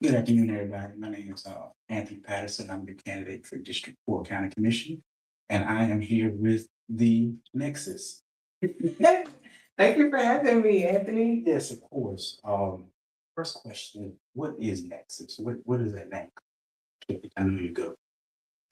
Good afternoon, everybody. My name is Anthony Patterson. I'm the candidate for District 4 County Commission, and I am here with the Nexus. Thank you for having me, Anthony. Yes, of course. First question, what is Nexus? What does that mean? I know you go.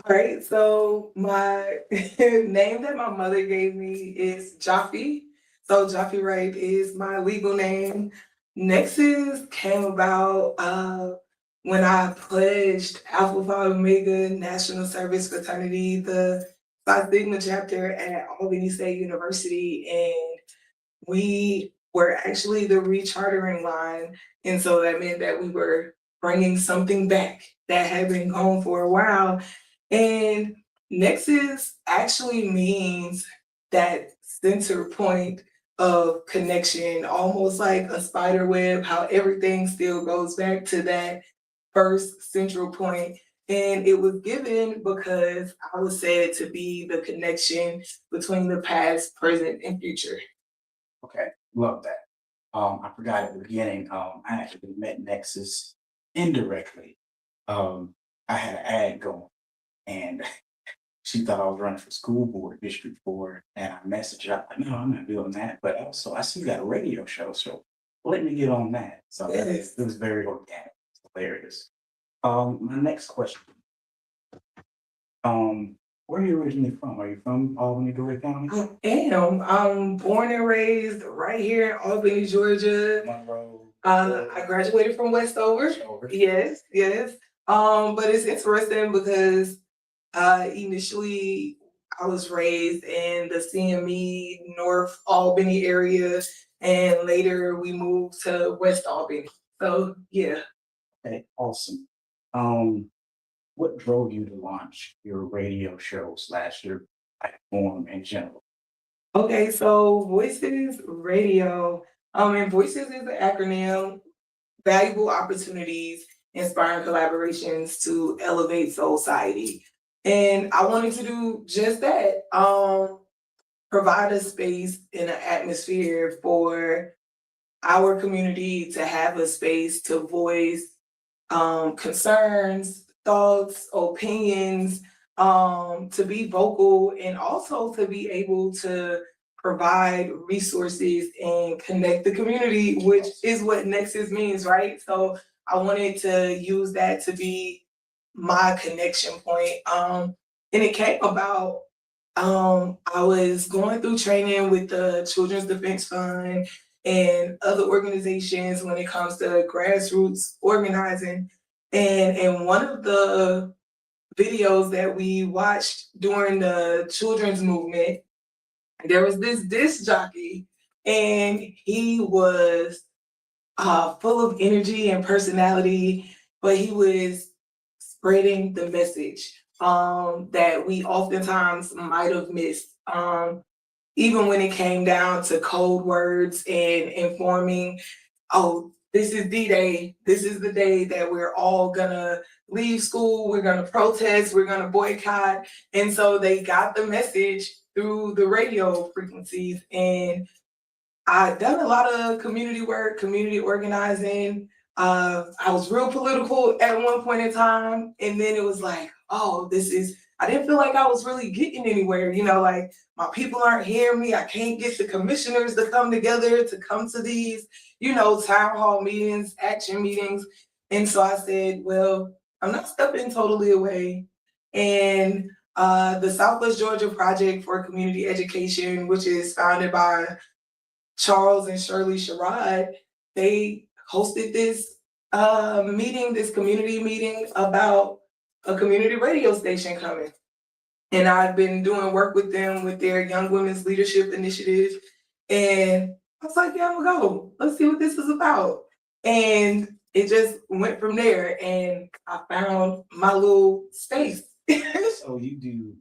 All right, so my name that my mother gave me is Jaffe. So Jaffe Wright is my legal name. Nexus came about when I pledged Alpha Phi Omega National Service Fraternity, the Phi Sigma chapter at Albany State University, and we were actually the rechartering line. And so that meant that we were bringing something back that had been gone for a while. And Nexus actually means that center point of connection, almost like a spider web, how everything still goes back to that first central point. And it was given because I was said to be the connection between the past, present, and future. Okay, love that. I forgot at the beginning, I actually met Nexus indirectly. I had an ad going, and she thought I was running for school board, District 4, and I messaged her, I'm like, no, I'm not doing that. But also, I see you got a radio show, so let me get on that. So Yes. it was very organic, it's hilarious. My next question, where are you originally from? Are you from Albany, Dora County? I am. I'm born and raised right here in Albany, Georgia. Monroe? I graduated from Westover. Over. Yes, yes. But it's interesting because initially I was raised in the CME North Albany area, and later we moved to West Albany. So yeah. Okay, awesome. What drove you to launch your radio show slash your platform in general? Okay, so Voices Radio. And Voices is an acronym, valuable opportunities, inspiring collaborations to elevate society. And I wanted to do just that. Provide a space and an atmosphere for our community to have a space to voice concerns, thoughts, opinions, to be vocal, and also to be able to provide resources and connect the community, which is what Nexus means, right? So I wanted to use that to be my connection point. And it came about, I was going through training with the Children's Defense Fund and other organizations when it comes to grassroots organizing. And in one of the videos that we watched during the children's movement, there was this disc jockey, and he was full of energy and personality, but he was spreading the message that we oftentimes might have missed. Even when it came down to code words and informing, oh, this is D-Day. This is the day that we're all gonna leave school. We're gonna protest. We're gonna boycott. And so they got the message through the radio frequencies. And I've done a lot of community work, community organizing. I was real political at one point in time. And then it was like, oh, I didn't feel like I was really getting anywhere. Like my people aren't hearing me. I can't get the commissioners to come together to come to these, town hall meetings, action meetings. And so I said, well, I'm not stepping totally away. And the Southwest Georgia Project for Community Education, which is founded by Charles and Shirley Sherrod, they hosted this this community meeting about a community radio station coming. And I've been doing work with them with their Young Women's Leadership Initiative. And I was like, yeah, I'm gonna go. Let's see what this is about. And it just went from there. And I found my little space. So you do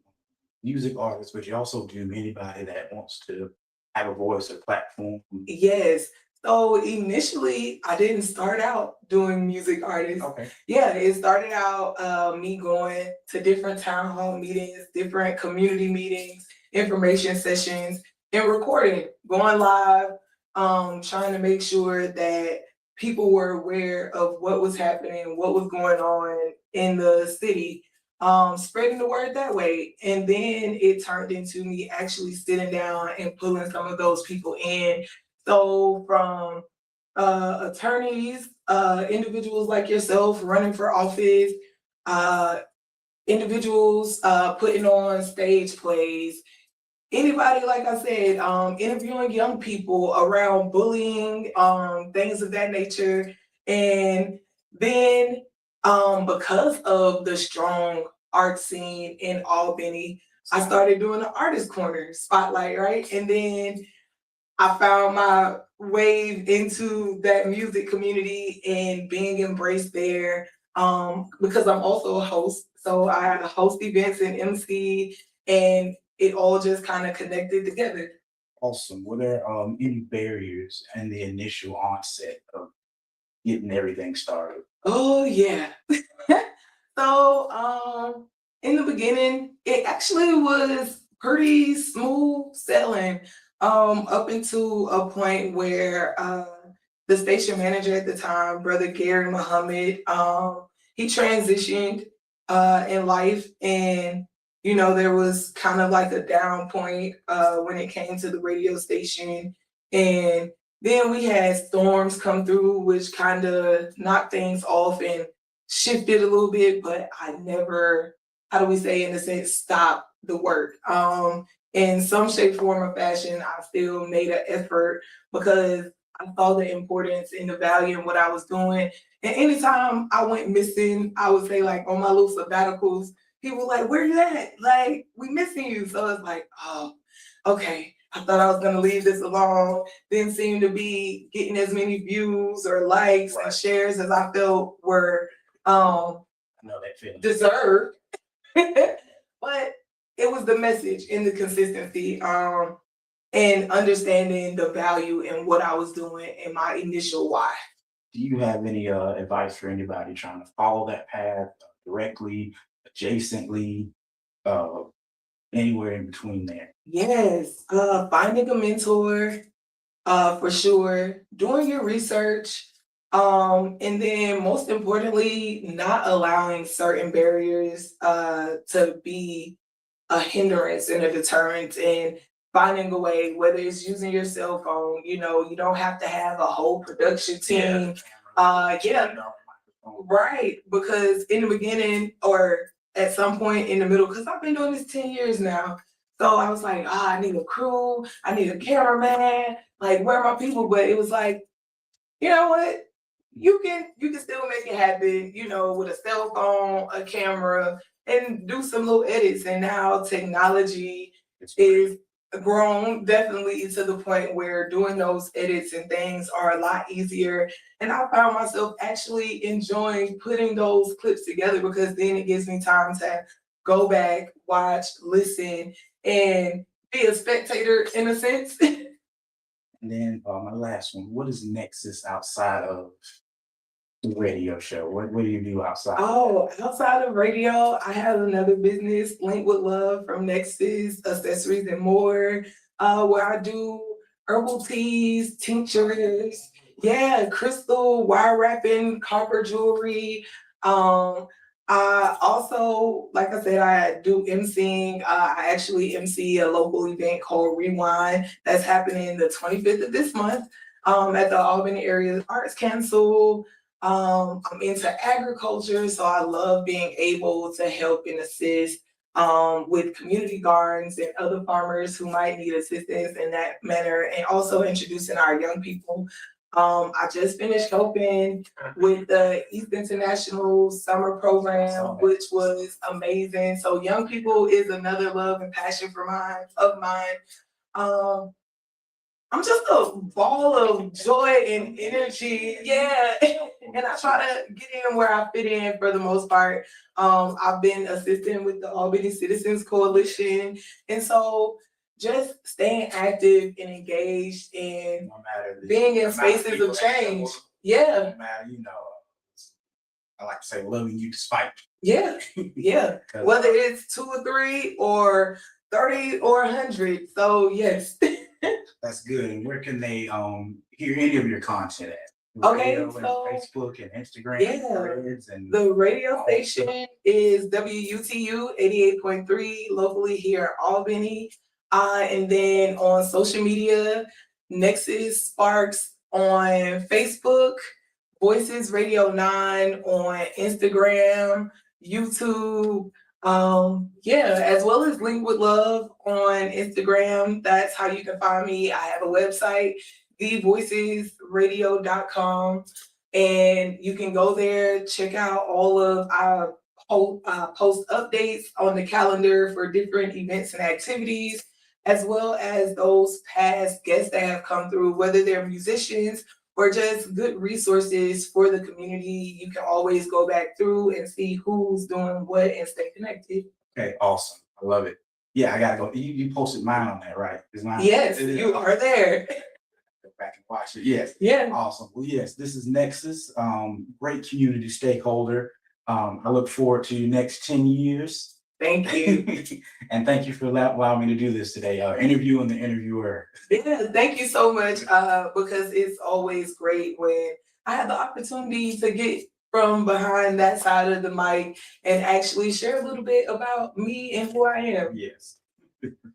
music artists, but you also do anybody that wants to have a voice or platform. Yes. So initially, I didn't start out doing music artists. Okay. Yeah, it started out me going to different town hall meetings, different community meetings, information sessions, and recording, going live, trying to make sure that people were aware of what was happening, what was going on in the city, spreading the word that way. And then it turned into me actually sitting down and pulling some of those people in. So from attorneys, individuals like yourself running for office, uh, individuals putting on stage plays, anybody, like I said, interviewing young people around bullying, things of that nature. And then because of the strong art scene in Albany, I started doing the artist corner spotlight, right? And then I found my way into that music community and being embraced there, because I'm also a host. So I host events and MC, and it all just kind of connected together. Awesome. Were there any barriers in the initial onset of getting everything started? Oh yeah. So in the beginning, it actually was pretty smooth sailing, up into a point where the station manager at the time, Brother Gary Muhammad, he transitioned in life, and there was kind of like a down point when it came to the radio station. And then we had storms come through, which kind of knocked things off and shifted a little bit, but I never, how do we say, in a sense, stop the work. In some shape, form, or fashion, I still made an effort because I saw the importance and the value in what I was doing. And anytime I went missing, I would say, like, on my little sabbaticals, people were like, "Where you at? Like, we missing you." So it's like, oh, okay. I thought I was gonna leave this alone. Didn't seem to be getting as many views or likes and shares as I felt were I know that feeling. deserved. But it was the message and the consistency, and understanding the value in what I was doing and my initial why. Do you have any advice for anybody trying to follow that path directly, adjacently, uh, anywhere in between there? Yes, finding a mentor, for sure, doing your research, and then most importantly, not allowing certain barriers to be a hindrance and a deterrent, and finding a way, whether it's using your cell phone, you don't have to have a whole production team. Yeah, right. Because in the beginning, or at some point in the middle, because I've been doing this 10 years now. So I was like, I need a crew, I need a cameraman, like, where are my people? But it was like, you know what? You can still make it happen, with a cell phone, a camera, and do some little edits. And now technology is grown definitely to the point where doing those edits and things are a lot easier. And I found myself actually enjoying putting those clips together because then it gives me time to go back, watch, listen, and be a spectator in a sense. And then my last one, what is Nexus outside of the radio show? What do you do outside? Oh, outside of radio, I have another business, Link with Love from Nexus, Accessories and More, where I do herbal teas, tinctures, yeah, crystal, wire wrapping, copper jewelry. I also, like I said, I do emceeing. I actually MC a local event called Rewind that's happening the 25th of this month, at the Albany Area Arts Council. I'm into agriculture, so I love being able to help and assist with community gardens and other farmers who might need assistance in that manner, and also introducing our young people. I just finished helping with the East International Summer Program, which was amazing. So young people is another love and passion of mine. Um, I'm just a ball of joy and energy. Yeah. And I try to get in where I fit in for the most part. I've been assisting with the Albany Citizens Coalition. And so just staying active and engaged and No matter being in spaces of change. Yeah. No matter, I like to say loving you despite. Yeah. Yeah. Whether it's 2 or 3 or 30 or 100. So yes. That's good. And where can they hear any of your content at? Okay, radio and so Facebook and Instagram yeah, threads and the radio all that stuff. station is WUTU 88.3 locally here in Albany. And then on social media, Nexus Sparks on Facebook, Voices Radio 9 on Instagram, YouTube. Yeah, as well as Link with Love on Instagram. That's how you can find me. I have a website, V.O.I.C.E.S Radio.com. And you can go there, check out all of our post updates on the calendar for different events and activities, as well as those past guests that have come through, whether they're musicians or just good resources for the community. You can always go back through and see who's doing what and stay connected. Okay, awesome. I love it. Yeah, I gotta go. You posted mine on there, right? Is mine? Yes, It is. you are there. Go back and watch it. Yes. Yeah. Awesome. Well, yes, this is Nexus, great community stakeholder. I look forward to your next 10 years. Thank you. And thank you for allowing me to do this today. Interviewing the interviewer. Yeah, thank you so much. Because it's always great when I have the opportunity to get from behind that side of the mic and actually share a little bit about me and who I am. Yes.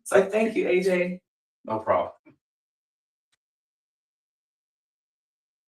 So thank you, AJ. No problem.